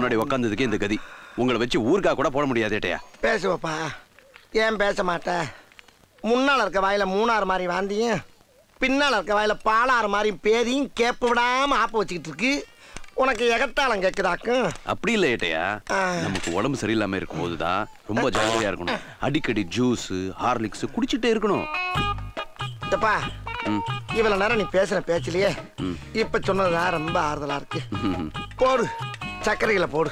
முன்னாடி உட்கார்ந்ததுக்கு இந்த கதி. உங்களை வச்சு ஊர்கா கூட போட முடியாது ஏட்டையா. பேசுவப்பா. ஏன் பேச மாட்டேன்? முன்னால் இருக்க வாயில மூணாறு மாதிரி வாந்தியும், பின்னால் இருக்க வாயில பாலாறு மாதிரி பேதியும் கேப்பு விடாம ஆப்ப வச்சுக்கிட்டு இருக்கு. உனக்கு எகத்தாளம் கேட்குதாக்கும்? அப்படி இல்லை ஏட்டையா. நமக்கு உடம்பு சரியில்லாம இருக்கும் போதுதான் ரொம்ப ஜாலியா இருக்கணும். அடிக்கடி ஜூஸ் ஹார்லிக்ஸ் குடிச்சிட்டே இருக்கணும். இதப்பா, இவ்வளவு நேரம் நீ பேசுற பேச்சிலேயே இப்ப சொன்னதுதான் ரொம்ப ஆறுதலா இருக்கு. போடு, சர்க்கரைகளை போடு.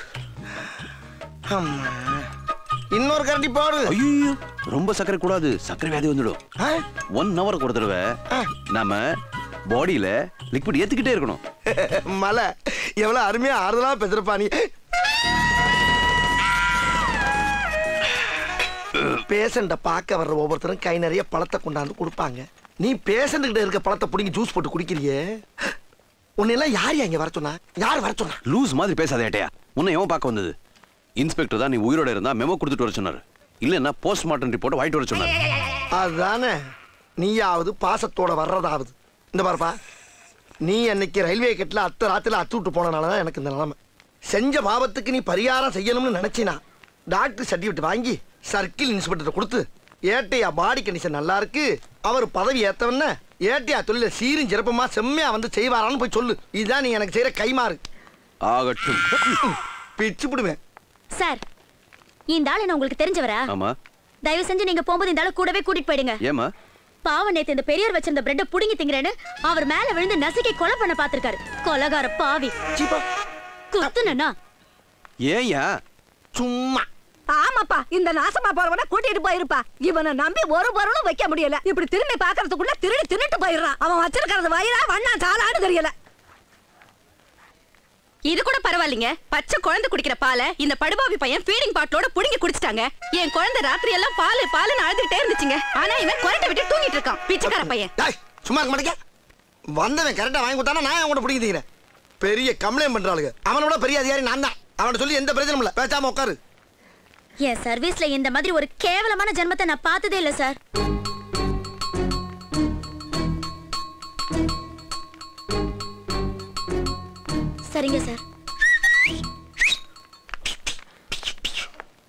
இன்னொரு கரண்டி போடு. ஐயோ, ரொம்ப சர்க்கரை கூடாது, சர்க்கரை வியாதி வந்துடும். 1 hour ஒரு தடவை நாம பாடியில லிக்விட் ஏத்துக்கிட்டே இருக்கணும். மலை எவ்வளவு அருமையா ஆறுதலா பேசுறப்பா நீ. பேஷண்ட பார்க்க வர்ற ஒவ்வொருத்தரும் கை நிறைய பழத்தை கொண்டாந்து கொடுப்பாங்க. நீ பேஷண்ட் கிட்ட இருக்க பழத்தை புடிங்கி ஜூஸ் போட்டு குடிக்கிறியே. உன்னெல்லாம் யார் இங்க வர சொன்னா? யார் வர சொன்னா? லூஸ் மாதிரி பேசாத ஏட்டையா. உன்னை எவன் பார்க்க வந்தது? இன்ஸ்பெக்டர் தான் நீ உயிரோட இருந்தா மெமோ கொடுத்துட்டு வர சொன்னாரு. இல்லன்னா போஸ்ட்மார்ட்டம் ரிப்போர்ட் வாங்கிட்டு வர சொன்னாரு. அதுதானே. நீயாவது பாசத்தோட வர்றதாவது. இந்த பாருப்பா, நீ அன்னைக்கு ரயில்வே கட்டில ராத்திரில அத்து விட்டு போனனாலதான் எனக்கு இந்த நிலைமை. செஞ்ச பாவத்துக்கு நீ பரிகாரம் செய்யணும்னு நினைச்சினா டாக்டர் சர்டிபிகேட் வாங்கி சர்க்கிள் இன்ஸ்பெக்டர் கொடுத்து, ஏட்டையா பாடி கண்டிஷன் நல்லா இருக்கு, அவர் பதவி ஏத்தவன ஏட்டையா தொழில சீரும் சிறப்புமா செம்மையா வந்து செய்வாரான்னு போய் சொல்லு. இதுதான் நீ எனக்கு செய்யற கைமாறு. ஆகட்டும். பிச்சு விடுவேன். சார், இந்த ஆளு நான் உங்களுக்கு தெரிஞ்சவரா? ஆமா. தயவு செஞ்சு நீங்க போகும்போது இந்த ஆளு கூடவே கூட்டிட்டு போயிடுங்க. ஏமா? பாவம், நேத்து இந்த பெரியவர் வச்சிருந்த பிரெட்டை புடுங்கி திங்கறேன்னு அவர் மேல விழுந்து நசுக்கி கொலை பண்ண பாத்திருக்காரு. கொலகார பாவி. குத்துனா ஏயா? சும்மா. ஆமாப்பா, இந்த நாசமா போறவன கூட்டிட்டு போயிருப்பா. இவனை நம்பி ஒரு பொருளும் வைக்க முடியல. இப்படி திரும்பி பாக்குறதுக்குள்ள திருட்டு போயிடுறான். அவன் வச்சிருக்கிறது வயிறா வண்ணா சாலான்னு தெரியல. இது கூட பரவாயில்லைங்க. பச்சை குழந்தை குடிக்கிற பாலை இந்த படுபாவி பையன் ஃபீடிங் பாட்டிலோட புடுங்கி குடிச்சிட்டாங்க. என் குழந்தை ராத்திரி எல்லாம் பாலுன்னு அழுதுகிட்டே இருந்துச்சுங்க. ஆனா இவன் குழந்தை விட்டு தூங்கிட்டு இருக்கான். பிச்சைக்கார பையன். சும்மா இருக்க மாட்டேங்க. வந்தவன் கரெக்டா வாங்கி கொடுத்தானா நான் அவங்கள்ட்ட பிடிக்கிறேன். பெரிய கம்ப்ளைண்ட் பண்றாளுங்க. அவனோட பெரிய அதிகாரி நான் தான். அவன் சொல்லி எந்த பிரச்சனையும் இல்ல. பேசாம உட்காரு. என் சர்வீஸ்ல இந்த மாதிரி ஒரு கேவலமான ஜென்மத்தை நான் பார்த்ததே இல்ல சார். சரிங்க சார்.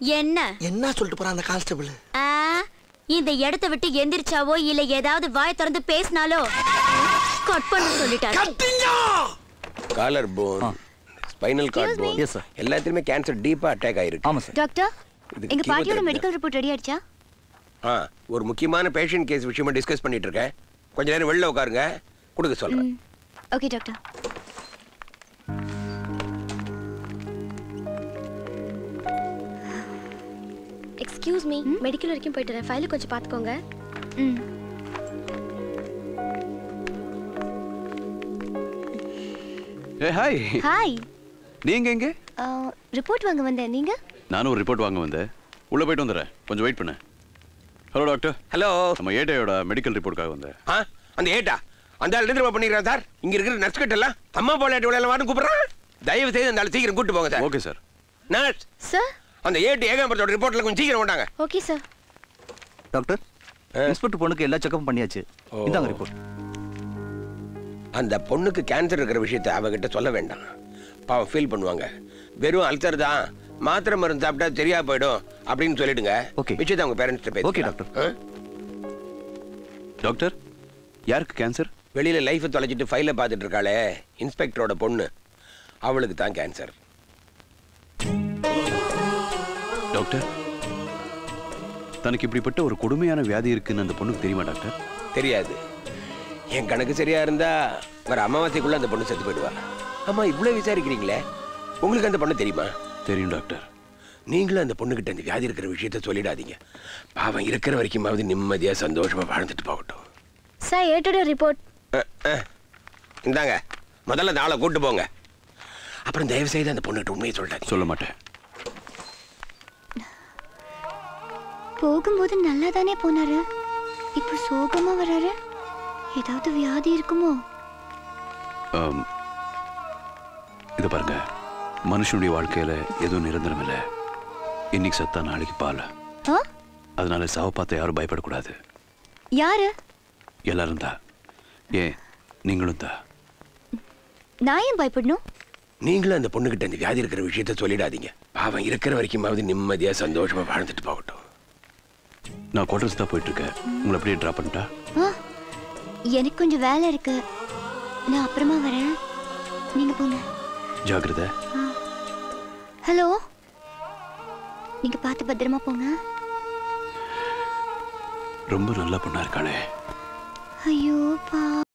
என்ன சொல்லிட்டு போறான் அந்த கான்ஸ்டபிள்? இந்த இடத்தை விட்டு எந்திரிச்சாவோ இல்ல ஏதாவது வாய் திறந்து பேசினாலோ கட் பண்ண சொல்லிட்டாரு. Collar bone, spinal cord bone, yes sir, எல்லாத்துலயுமே கேன்சர் டீப்பா அட்டாக் ஆயிருக்கு. ஆமா சார். டாக்டர், எங்க பாட்டியோட மெடிக்கல் ரிப்போர்ட் ரெடி ஆயிடுச்சா? ஒரு முக்கியமான பேஷண்ட் கேஸ் விஷயமா டிஸ்கஸ் பண்ணிட்டு இருக்கேன். கொஞ்ச நேரம் வெளில உட்காருங்க, கொடுக்க சொல்றேன். Okay doctor. Excuse me, medical வரைக்கும் போயிட்டு வரேன். ஃபைல் கொஞ்சம் பாத்துக்கோங்க. ஹாய். ஹாய். நீங்க எங்க? ரிப்போர்ட் வாங்க வந்தேன். நீங்க? நானும் ஒரு ரிப்போர்ட் வாங்க வந்தேன். உள்ள போயிட்டு வந்துறேன். கொஞ்சம் வெயிட் பண்ணு. Hello doctor. ஹலோ. நம்ம ஏட்டையோட மெடிக்கல் ரிப்போர்ட்காக வந்தேன். அந்த ஏட்டா அந்த ஆள் என்ன பண்ணிடுறா சார்? இங்க இருக்கிற நர்ஸ் கிட்ட எல்லாம் அம்மா போல ஏட்டு விளையாட வான்னு கூப்பிடுறான். தயவு செய்து அந்த ஆள் சீக்கிரம் கூட்டு போங்க sir. Okay sir. Nurse sir, அந்த ஏட்டு ஏகாம்பரத்தோட ரிப்போர்ட்ல கொஞ்சம் சீக்கிரம் வந்தாங்க. Okay sir. டாக்டர், இன்ஸ்பெக்டர் பொண்ணுக்கு எல்லா செக்கப்பும் பண்ணியாச்சு. இந்தாங்க ரிப்போர்ட். அந்த பொண்ணுக்கு கேன்சர் இருக்கிற விஷயத்தை அவகிட்ட சொல்ல வேண்டாம். பாவம் ஃபீல் பண்ணுவாங்க. வெறும் அல்சர் தான், மாத்திரை மருந்து சாப்பிட்டா சரியா போயிடும் அப்படின்னு சொல்லிடுங்க. ஓகே. விஷயத்தை அவங்க பேரண்ட்ஸ்ட்ட பேச. Okay doctor. டாக்டர், யாருக்கு கேன்சர்? வெளியில லைஃப் தொலைச்சிட்டு ஃபைல பார்த்துட்டு இருக்காளே இன்ஸ்பெக்டரோட பொண்ணு, அவளுக்கு தான் கேன்சர். டாக்டர், தனக்கு இப்படிப்பட்ட ஒரு கொடுமையான வியாதி இருக்குன்னு அந்த பொண்ணுக்கு தெரியுமா டாக்டர்? தெரியாது. என் கணக்கு சரியா இருந்தா வர அமாவாசைக்குள்ள அந்த பொண்ணு செத்து போயிடுவா. ஆமா, இவ்வளவு விசாரிக்கிறீங்களே, உங்களுக்கு அந்த பொண்ணு தெரியுமா? தெரியும் டாக்டர். நீங்களும் அந்த பொண்ணுகிட்ட இந்த வியாதி இருக்கிற விஷயத்த சொல்லிடாதீங்க. பாவம் இருக்கிற வரைக்குமாவது நிம்மதியா சந்தோஷமா வாழ்ந்துட்டு போகட்டும். சார், ஏட்டோட ரிப்போர்ட். இந்தாங்க, முதல்ல நாளை கூட்டு போங்க. அப்புறம் தயவு செய்து அந்த பொண்ணுகிட்ட உண்மையை சொல்லிட்டாங்க. சொல்ல மாட்டேன். போகும்போது நல்லா தானே போனாரு, இப்போ சோகமா வராரு. ஏதாவது வியாதி இருக்குமோ? இத பாருங்க, மனுஷனுடைய வாழ்க்கையில எதுவும் நிரந்தரம் இல்லை. இன்னைக்கு சத்தா நாளைக்கு பால். அதனால சாவ பார்த்த யாரும் பயப்படக்கூடாது. யாரு? எல்லாரும் தான். ஏன் நீங்களும் தான். நான் ஏன் பயப்படணும்? நீங்களும் அந்த பொண்ணுகிட்ட அந்த வியாதி இருக்கிற விஷயத்த சொல்லிடாதீங்க. அவன் இருக்கிற வரைக்குமாவது நிம்மதியா சந்தோஷமா வாழ்ந்துட்டு போகட்டும். நான் குவார்டர்ஸ் தான் போயிட்டு இருக்கேன். உங்களை அப்படியே ட்ராப் பண்ணிட்டா? எனக்கு கொஞ்சம் வேலை இருக்கு, நான் அப்புறமா வரேன். நீங்க போங்க. ஜாக்கிரதை. ஹலோ, நீங்க பார்த்து பத்திரமா போங்க. ரொம்ப நல்ல பொண்ணா இருக்காளே. ஐயோ பா.